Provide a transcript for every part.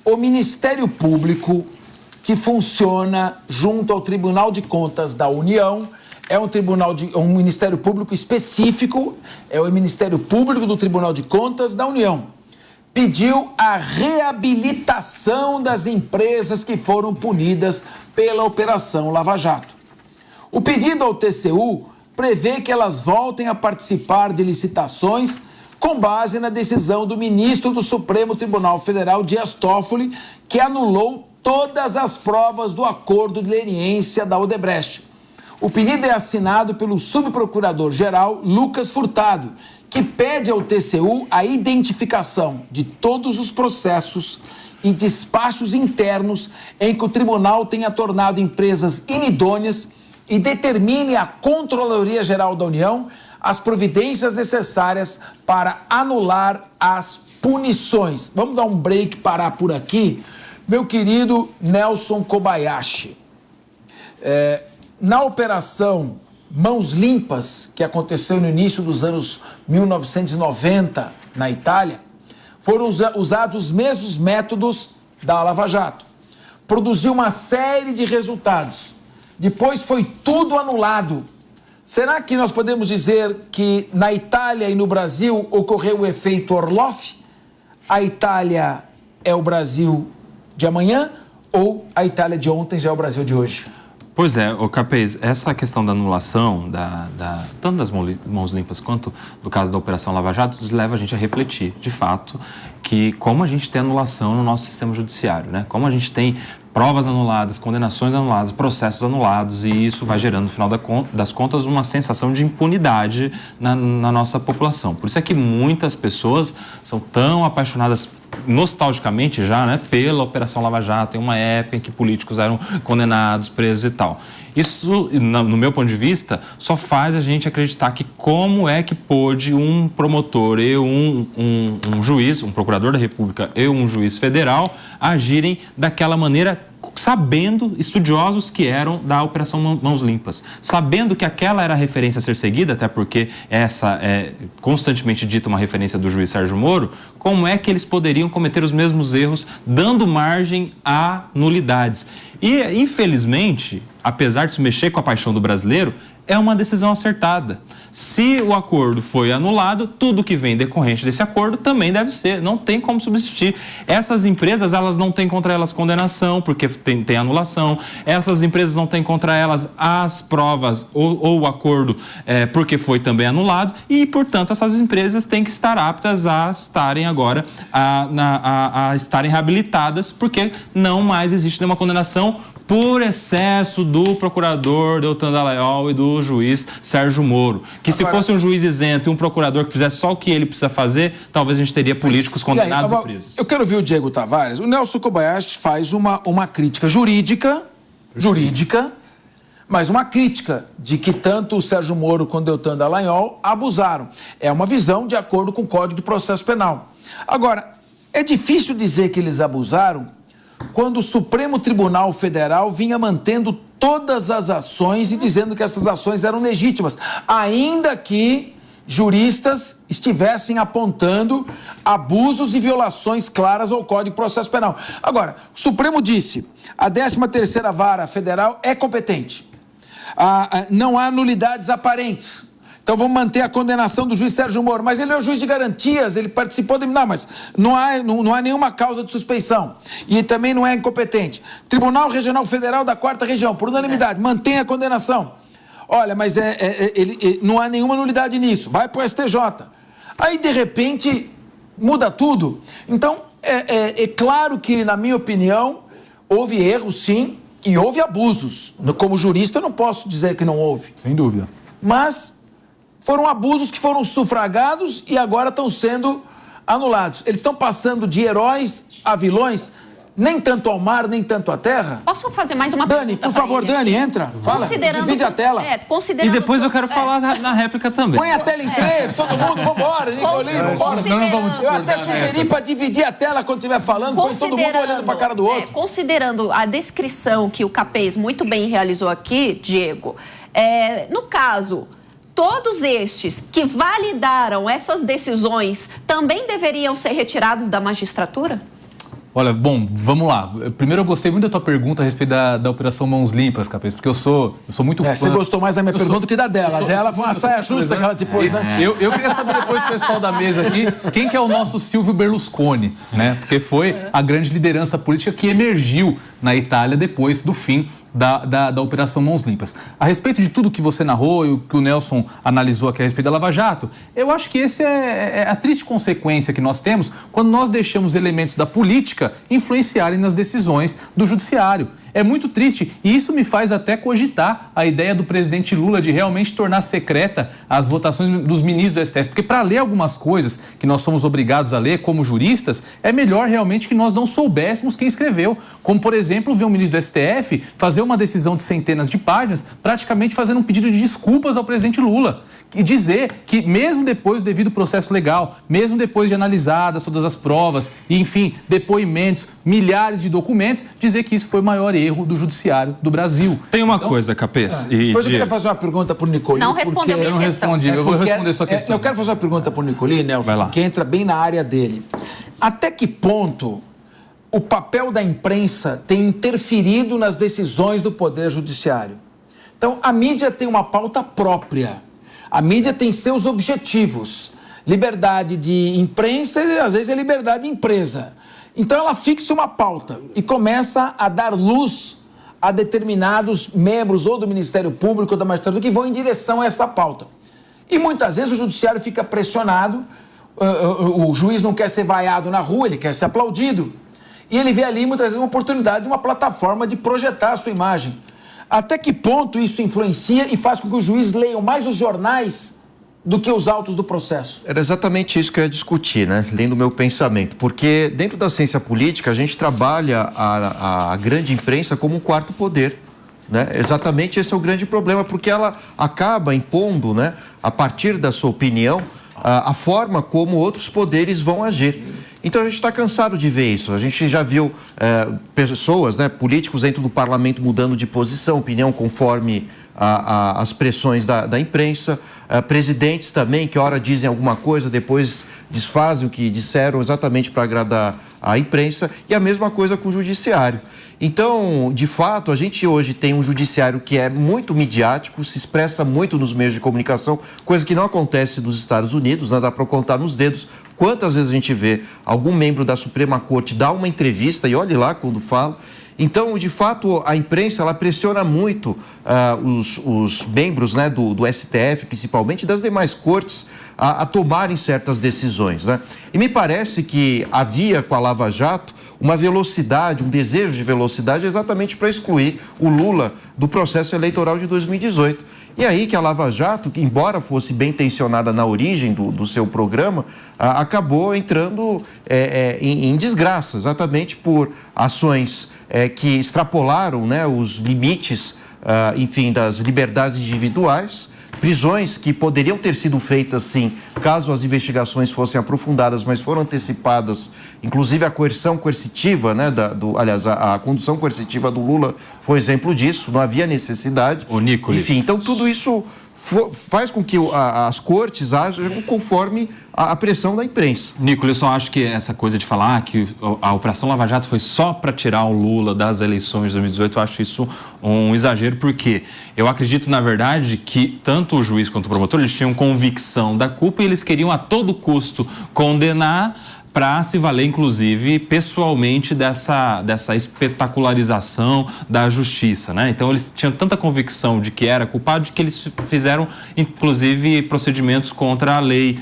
o Ministério Público, que funciona junto ao Tribunal de Contas da União, é um Ministério Público específico, é o Ministério Público do Tribunal de Contas da União, pediu a reabilitação das empresas que foram punidas pela Operação Lava Jato. O pedido ao TCU prevê que elas voltem a participar de licitações com base na decisão do ministro do Supremo Tribunal Federal, Dias Toffoli, que anulou todas as provas do acordo de leniência da Odebrecht. O pedido é assinado pelo subprocurador-geral Lucas Furtado, que pede ao TCU a identificação de todos os processos e despachos internos em que o tribunal tenha tornado empresas inidôneas e determine à Controladoria Geral da União as providências necessárias para anular as punições. Vamos dar um break, parar por aqui. Meu querido Nelson Kobayashi, na operação Mãos Limpas, que aconteceu no início dos anos 1990 na Itália, foram usados os mesmos métodos da Lava Jato. Produziu uma série de resultados. Depois foi tudo anulado. Será que nós podemos dizer que na Itália e no Brasil ocorreu o efeito Orloff? A Itália é o Brasil de amanhã ou a Itália de ontem já é o Brasil de hoje? Pois é, Capês, essa questão da anulação, tanto das mãos limpas quanto do caso da Operação Lava Jato, leva a gente a refletir, de fato, que como a gente tem anulação no nosso sistema judiciário, né? Como a gente tem provas anuladas, condenações anuladas, processos anulados, e isso vai gerando, no final das contas, uma sensação de impunidade na nossa população. Por isso é que muitas pessoas são tão apaixonadas nostalgicamente já, né, pela Operação Lava Jato, em uma época em que políticos eram condenados, presos e tal. Isso, no meu ponto de vista, só faz a gente acreditar que como é que pôde um promotor e um juiz, um procurador da República e um juiz federal agirem daquela maneira, sabendo, estudiosos que eram da Operação Mãos Limpas, sabendo que aquela era a referência a ser seguida, até porque essa é constantemente dita uma referência do juiz Sérgio Moro, como é que eles poderiam cometer os mesmos erros, dando margem a nulidades. E, infelizmente, apesar de se mexer com a paixão do brasileiro, é uma decisão acertada. Se o acordo foi anulado, tudo que vem decorrente desse acordo também deve ser, não tem como substituir. Essas empresas, elas não têm contra elas condenação, porque tem anulação. Essas empresas não têm contra elas as provas ou o acordo, porque foi também anulado. E, portanto, essas empresas têm que estar aptas a estarem agora, a estarem reabilitadas, porque não mais existe nenhuma condenação por excesso do procurador Deltan Dallagnol e do juiz Sérgio Moro. Que agora, se fosse um juiz isento e um procurador que fizesse só o que ele precisa fazer, talvez a gente teria políticos condenados e presos. Eu quero ouvir o Diego Tavares. O Nelson Kobayashi faz uma crítica jurídica, mas uma crítica de que tanto o Sérgio Moro quanto o Deltan Dallagnol abusaram. É uma visão de acordo com o Código de Processo Penal. Agora, é difícil dizer que eles abusaram quando o Supremo Tribunal Federal vinha mantendo todas as ações e dizendo que essas ações eram legítimas, ainda que juristas estivessem apontando abusos e violações claras ao Código de Processo Penal. Agora, o Supremo disse, a 13ª Vara Federal é competente, não há nulidades aparentes. Então vamos manter a condenação do juiz Sérgio Moro. Mas ele é o juiz de garantias, ele participou de... Não, mas não há nenhuma causa de suspeição. E também não é incompetente. Tribunal Regional Federal da 4ª Região, por unanimidade, mantém a condenação. Olha, mas não há nenhuma nulidade nisso. Vai para o STJ. Aí, de repente, muda tudo. Então, é claro que, na minha opinião, houve erros, sim, e houve abusos. Como jurista, eu não posso dizer que não houve. Sem dúvida. Mas foram abusos que foram sufragados e agora estão sendo anulados. Eles estão passando de heróis a vilões, nem tanto ao mar, nem tanto à terra. Posso fazer mais uma pergunta? Dani, por favor, Dani, entra. Fala, divide a tela. E depois eu quero falar na réplica também. Põe a tela em 3, todo mundo, vambora, Nicolino, vambora. Não vamos eu até sugeri para dividir a tela quando estiver falando, põe todo mundo olhando para a cara do outro. Considerando a descrição que o Capês muito bem realizou aqui, Diego, no caso, todos estes que validaram essas decisões também deveriam ser retirados da magistratura? Olha, bom, vamos lá. Primeiro, eu gostei muito da tua pergunta a respeito da Operação Mãos Limpas, Capês, porque eu sou muito fã... Você gostou mais da minha pergunta que da dela. A dela foi uma saia justa que ela te pôs, né? Eu queria saber depois do pessoal da mesa aqui, quem que é o nosso Silvio Berlusconi, né? Porque foi a grande liderança política que emergiu na Itália depois do fim da Operação Mãos Limpas. A respeito de tudo que você narrou e o que o Nelson analisou aqui a respeito da Lava Jato, eu acho que esse é a triste consequência que nós temos quando nós deixamos elementos da política influenciarem nas decisões do judiciário. É muito triste e isso me faz até cogitar a ideia do presidente Lula de realmente tornar secreta as votações dos ministros do STF, porque para ler algumas coisas que nós somos obrigados a ler como juristas, é melhor realmente que nós não soubéssemos quem escreveu, como por exemplo ver um ministro do STF fazer uma decisão de centenas de páginas, praticamente fazendo um pedido de desculpas ao presidente Lula e dizer que mesmo depois do devido processo legal, mesmo depois de analisadas todas as provas e enfim, depoimentos, milhares de documentos, dizer que isso foi o maior erro do judiciário do Brasil. Tem uma coisa, Capês. Depois eu queria fazer uma pergunta para o Nicolini. Não respondeu Eu não respondi, eu vou responder sua questão. Eu quero fazer uma pergunta para o Nicolini, Nelson, que entra bem na área dele. Até que ponto o papel da imprensa tem interferido nas decisões do Poder Judiciário? Então, a mídia tem uma pauta própria. A mídia tem seus objetivos. Liberdade de imprensa, às vezes é liberdade de empresa. Então ela fixa uma pauta e começa a dar luz a determinados membros ou do Ministério Público ou da magistratura que vão em direção a essa pauta. E muitas vezes o judiciário fica pressionado, o juiz não quer ser vaiado na rua, ele quer ser aplaudido. E ele vê ali muitas vezes uma oportunidade, uma plataforma de projetar a sua imagem. Até que ponto isso influencia e faz com que o juiz leia mais os jornais do que os autos do processo? Era exatamente isso que eu ia discutir, né? Lendo o meu pensamento. Porque dentro da ciência política, a gente trabalha a grande imprensa como um quarto poder, né? Exatamente esse é o grande problema, porque ela acaba impondo, né, a partir da sua opinião, a forma como outros poderes vão agir. Então a gente está cansado de ver isso. A gente já viu pessoas, né, políticos dentro do parlamento mudando de posição, opinião conforme as pressões da imprensa, presidentes também que ora dizem alguma coisa, depois desfazem o que disseram exatamente para agradar a imprensa, e a mesma coisa com o judiciário. Então, de fato, a gente hoje tem um judiciário que é muito midiático, se expressa muito nos meios de comunicação, coisa que não acontece nos Estados Unidos, né? Dá para contar nos dedos quantas vezes a gente vê algum membro da Suprema Corte dar uma entrevista, e olhe lá quando fala. Então, de fato, a imprensa ela pressiona muito os membros, né, do STF, principalmente, das demais cortes, a tomarem certas decisões, né? E me parece que havia com a Lava Jato uma velocidade, um desejo de velocidade exatamente para excluir o Lula do processo eleitoral de 2018. E aí que a Lava Jato, embora fosse bem intencionada na origem do seu programa, acabou entrando em desgraça, exatamente por ações que extrapolaram, né, os limites, enfim, das liberdades individuais, prisões que poderiam ter sido feitas, sim, caso as investigações fossem aprofundadas, mas foram antecipadas. Inclusive a coerção coercitiva, né, aliás, a condução coercitiva do Lula foi exemplo disso, não havia necessidade. Enfim, então tudo isso faz com que as cortes ajam conforme a pressão da imprensa. Nicolas, eu só acho que essa coisa de falar que a Operação Lava Jato foi só para tirar o Lula das eleições de 2018, eu acho isso um exagero, porque eu acredito, na verdade, que tanto o juiz quanto o promotor, eles tinham convicção da culpa e eles queriam a todo custo condenar, para se valer, inclusive, pessoalmente dessa espetacularização da justiça, né? Então, eles tinham tanta convicção de que era culpado de que eles fizeram, inclusive, procedimentos contra a lei,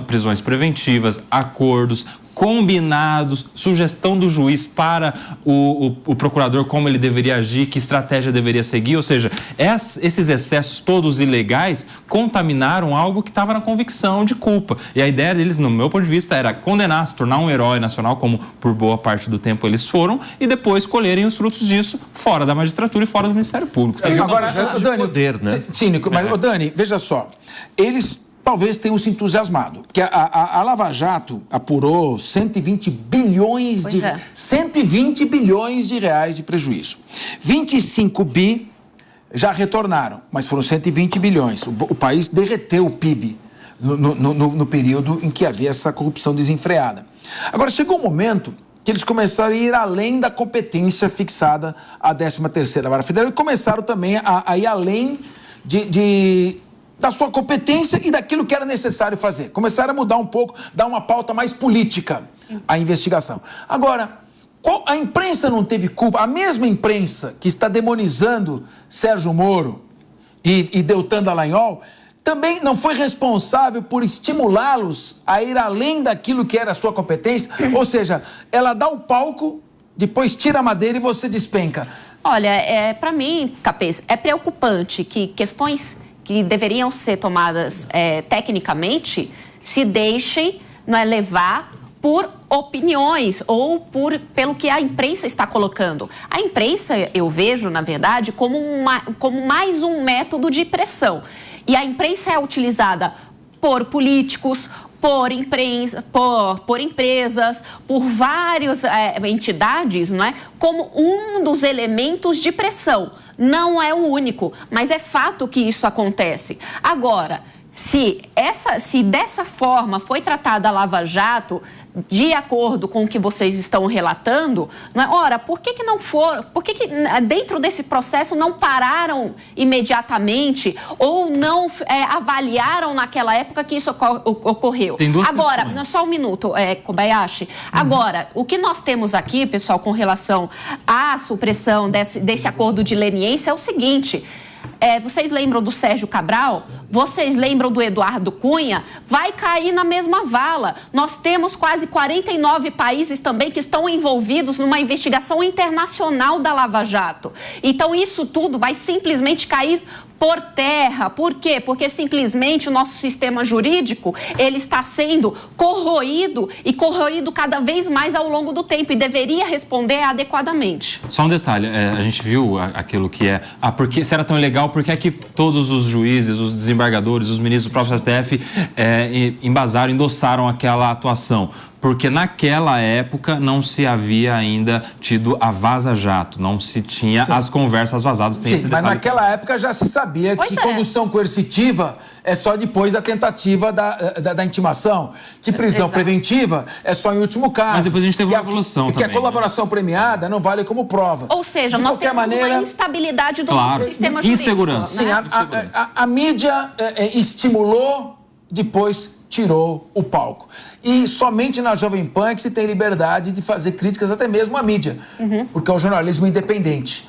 prisões preventivas, acordos, combinados, sugestão do juiz para o procurador como ele deveria agir, que estratégia deveria seguir, ou seja, esses excessos todos ilegais contaminaram algo que estava na convicção de culpa. E a ideia deles, no meu ponto de vista, era condenar, se tornar um herói nacional, como por boa parte do tempo eles foram, e depois colherem os frutos disso fora da magistratura e fora do Ministério Público. Agora, Dani, poder, né? Cínico, mas, Dani, veja só, eles talvez tenham se entusiasmado, porque a Lava Jato apurou 120 bilhões de 120 bilhões de reais de prejuízo. 25 bi já retornaram, mas foram 120 bilhões. O país derreteu o PIB no período em que havia essa corrupção desenfreada. Agora, chegou um momento que eles começaram a ir além da competência fixada à 13ª Vara Federal e começaram também a ir além da sua competência e daquilo que era necessário fazer. Começaram a mudar um pouco, dar uma pauta mais política à investigação. Agora, a imprensa não teve culpa? A mesma imprensa que está demonizando Sérgio Moro e Deltan Dallagnol também não foi responsável por estimulá-los a ir além daquilo que era a sua competência? Ou seja, ela dá o palco, depois tira a madeira e você despenca. Olha, para mim, Capês, é preocupante que questões que deveriam ser tomadas tecnicamente se deixem levar por opiniões ou pelo que a imprensa está colocando. A imprensa, eu vejo, na verdade, como mais um método de pressão. E a imprensa é utilizada por políticos, por empresas, por várias entidades, não é? Como um dos elementos de pressão. Não é o único, mas é fato que isso acontece. Agora, se dessa forma foi tratada a Lava Jato, de acordo com o que vocês estão relatando, ora, por que dentro desse processo não pararam imediatamente ou não avaliaram naquela época que isso ocorreu? Tem duas Agora, questões. só um minuto, Kobayashi. Agora, o que nós temos aqui, pessoal, com relação à supressão desse acordo de leniência é o seguinte... vocês lembram do Sérgio Cabral? Vocês lembram do Eduardo Cunha? Vai cair na mesma vala. Nós temos quase 49 países também que estão envolvidos numa investigação internacional da Lava Jato. Então, isso tudo vai simplesmente cair por terra. Por quê? Porque simplesmente o nosso sistema jurídico, ele está sendo corroído e corroído cada vez mais ao longo do tempo e deveria responder adequadamente. Só um detalhe, a gente viu aquilo que porque se era tão ilegal, por que é que todos os juízes, os desembargadores, os ministros do próprio STF embasaram, endossaram aquela atuação? Porque naquela época não se havia ainda tido a vaza-jato, não se tinha as conversas vazadas. Tem esse mas detalhe. naquela época já se sabia que condução coercitiva é só depois da tentativa da intimação, que prisão preventiva é só em último caso. Mas depois a gente teve uma evolução também. Que a colaboração premiada não vale como prova. Ou seja, nós temos uma instabilidade do nosso sistema jurídico. Insegurança. Sim, a mídia estimulou, depois tirou o palco. E somente na Jovem Pan que se tem liberdade de fazer críticas até mesmo à mídia, porque é o jornalismo independente.